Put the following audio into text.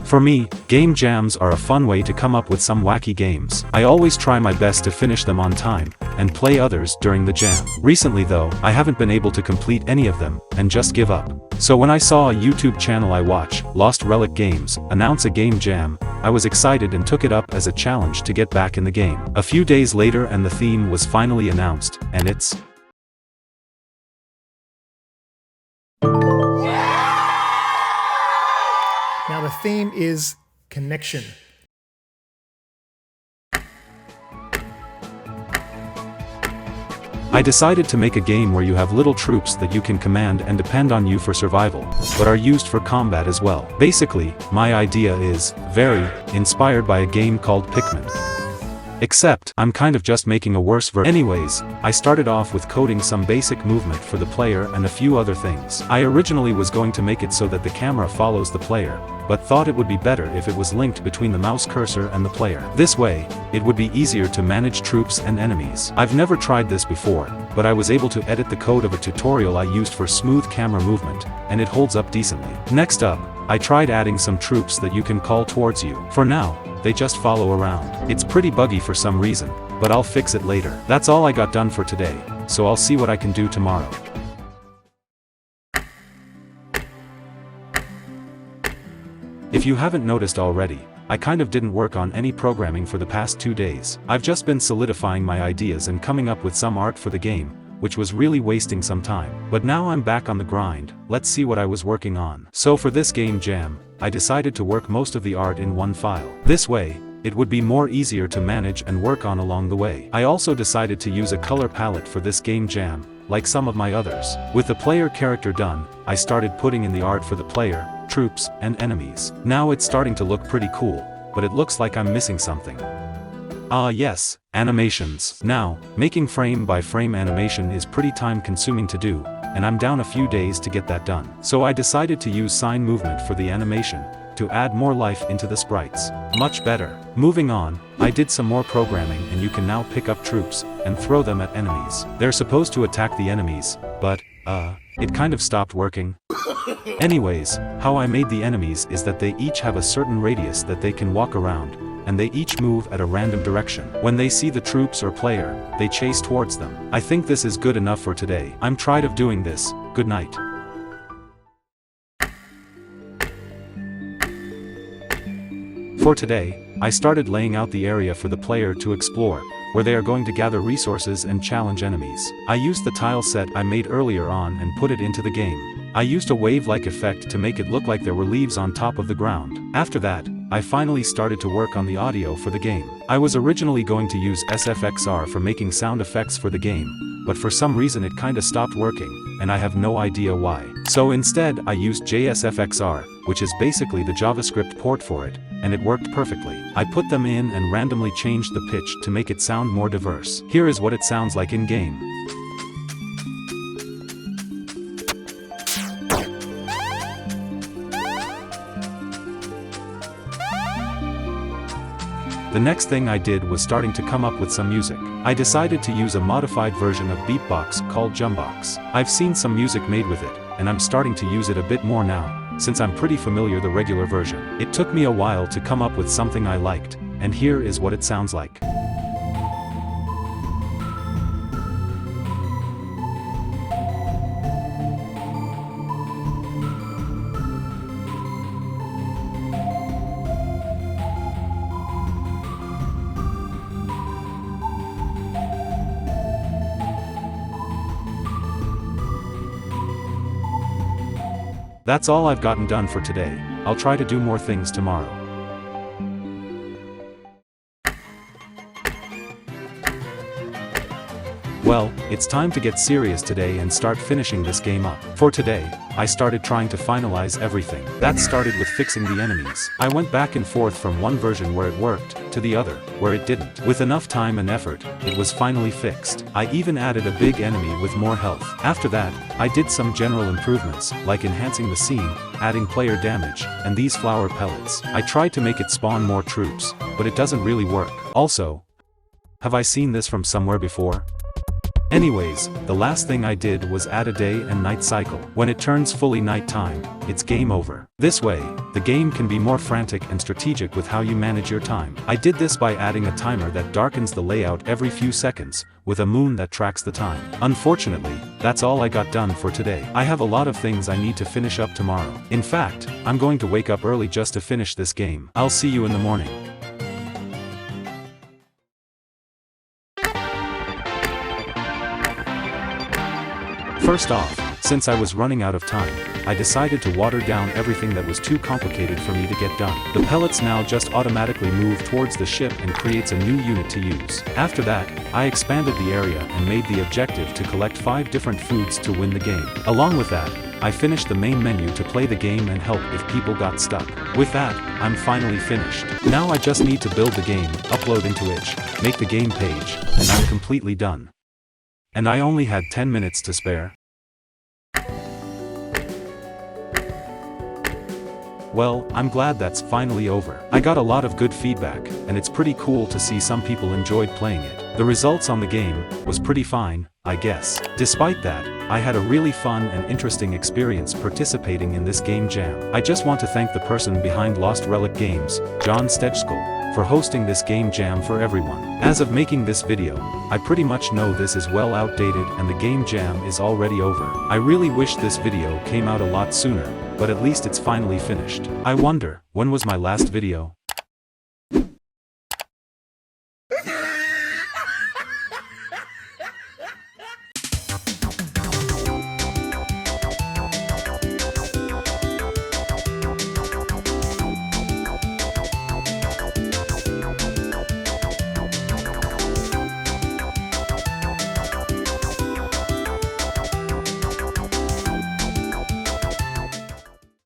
For me, game jams are a fun way to come up with some wacky games. I always try my best to finish them on time, and play others during the jam. Recently though, I haven't been able to complete any of them, and just give up. So when I saw a YouTube channel I watch, Lost Relic Games, announce a game jam, I was excited and took it up as a challenge to get back in the game. A few days later and the theme was finally announced, and it's Now the theme is connection. I decided to make a game where you have little troops that you can command and depend on you for survival, but are used for combat as well. Basically, my idea is very inspired by a game called Pikmin. Except, I'm kind of just making a worse version. Anyways, I started off with coding some basic movement for the player and a few other things. I originally was going to make it so that the camera follows the player, but thought it would be better if it was linked between the mouse cursor and the player. This way, it would be easier to manage troops and enemies. I've never tried this before, but I was able to edit the code of a tutorial I used for smooth camera movement, and it holds up decently. Next up, I tried adding some troops that you can call towards you. For now, they just follow around. It's pretty buggy for some reason, but I'll fix it later. That's all I got done for today, so I'll see what I can do tomorrow. If you haven't noticed already, I kind of didn't work on any programming for the past 2 days. I've just been solidifying my ideas and coming up with some art for the game, which was really wasting some time. But now I'm back on the grind, let's see what I was working on. So for this game jam, I decided to work most of the art in one file. This way, it would be more easier to manage and work on along the way. I also decided to use a color palette for this game jam, like some of my others. With the player character done, I started putting in the art for the player, troops, and enemies. Now it's starting to look pretty cool, but it looks like I'm missing something. Ah yes, animations. Now, making frame-by-frame animation is pretty time-consuming to do, and I'm down a few days to get that done. So I decided to use sign movement for the animation, to add more life into the sprites. Much better. Moving on, I did some more programming and you can now pick up troops, and throw them at enemies. They're supposed to attack the enemies, but, it kind of stopped working. Anyways, how I made the enemies is that they each have a certain radius that they can walk around, and they each move at a random direction. When they see the troops or player, they chase towards them. I think this is good enough for today. I'm tired of doing this. Good night. For today, I started laying out the area for the player to explore, where they are going to gather resources and challenge enemies. I used the tile set I made earlier on and put it into the game. I used a wave-like effect to make it look like there were leaves on top of the ground. After that, I finally started to work on the audio for the game. I was originally going to use SFXR for making sound effects for the game, but for some reason it kinda stopped working, and I have no idea why. So instead I used JSFXR, which is basically the JavaScript port for it, and it worked perfectly. I put them in and randomly changed the pitch to make it sound more diverse. Here is what it sounds like in game. The next thing I did was starting to come up with some music. I decided to use a modified version of beatbox called Jumbox. I've seen some music made with it, and I'm starting to use it a bit more now, since I'm pretty familiar the regular version. It took me a while to come up with something I liked, and here is what it sounds like. That's all I've gotten done for today. I'll try to do more things tomorrow. Well, it's time to get serious today and start finishing this game up. For today, I started trying to finalize everything. That started with fixing the enemies. I went back and forth from one version where it worked, to the other, where it didn't. With enough time and effort, it was finally fixed. I even added a big enemy with more health. After that, I did some general improvements, like enhancing the scene, adding player damage, and these flower pellets. I tried to make it spawn more troops, but it doesn't really work. Also, have I seen this from somewhere before? Anyways, the last thing I did was add a day and night cycle. When it turns fully nighttime, it's game over. This way, the game can be more frantic and strategic with how you manage your time. I did this by adding a timer that darkens the layout every few seconds, with a moon that tracks the time. Unfortunately, that's all I got done for today. I have a lot of things I need to finish up tomorrow. In fact, I'm going to wake up early just to finish this game. I'll see you in the morning. First off, since I was running out of time, I decided to water down everything that was too complicated for me to get done. The pellets now just automatically move towards the ship and creates a new unit to use. After that, I expanded the area and made the objective to collect 5 different foods to win the game. Along with that, I finished the main menu to play the game and help if people got stuck. With that, I'm finally finished. Now I just need to build the game, upload into itch, make the game page, and I'm completely done. And I only had 10 minutes to spare. Well, I'm glad that's finally over. I got a lot of good feedback, and it's pretty cool to see some people enjoyed playing it. The results on the game was pretty fine, I guess. Despite that, I had a really fun and interesting experience participating in this game jam. I just want to thank the person behind Lost Relic Games, John Stechskull, for hosting this game jam for everyone. As of making this video, I pretty much know this is well outdated and the game jam is already over. I really wish this video came out a lot sooner, but at least it's finally finished. I wonder, when was my last video?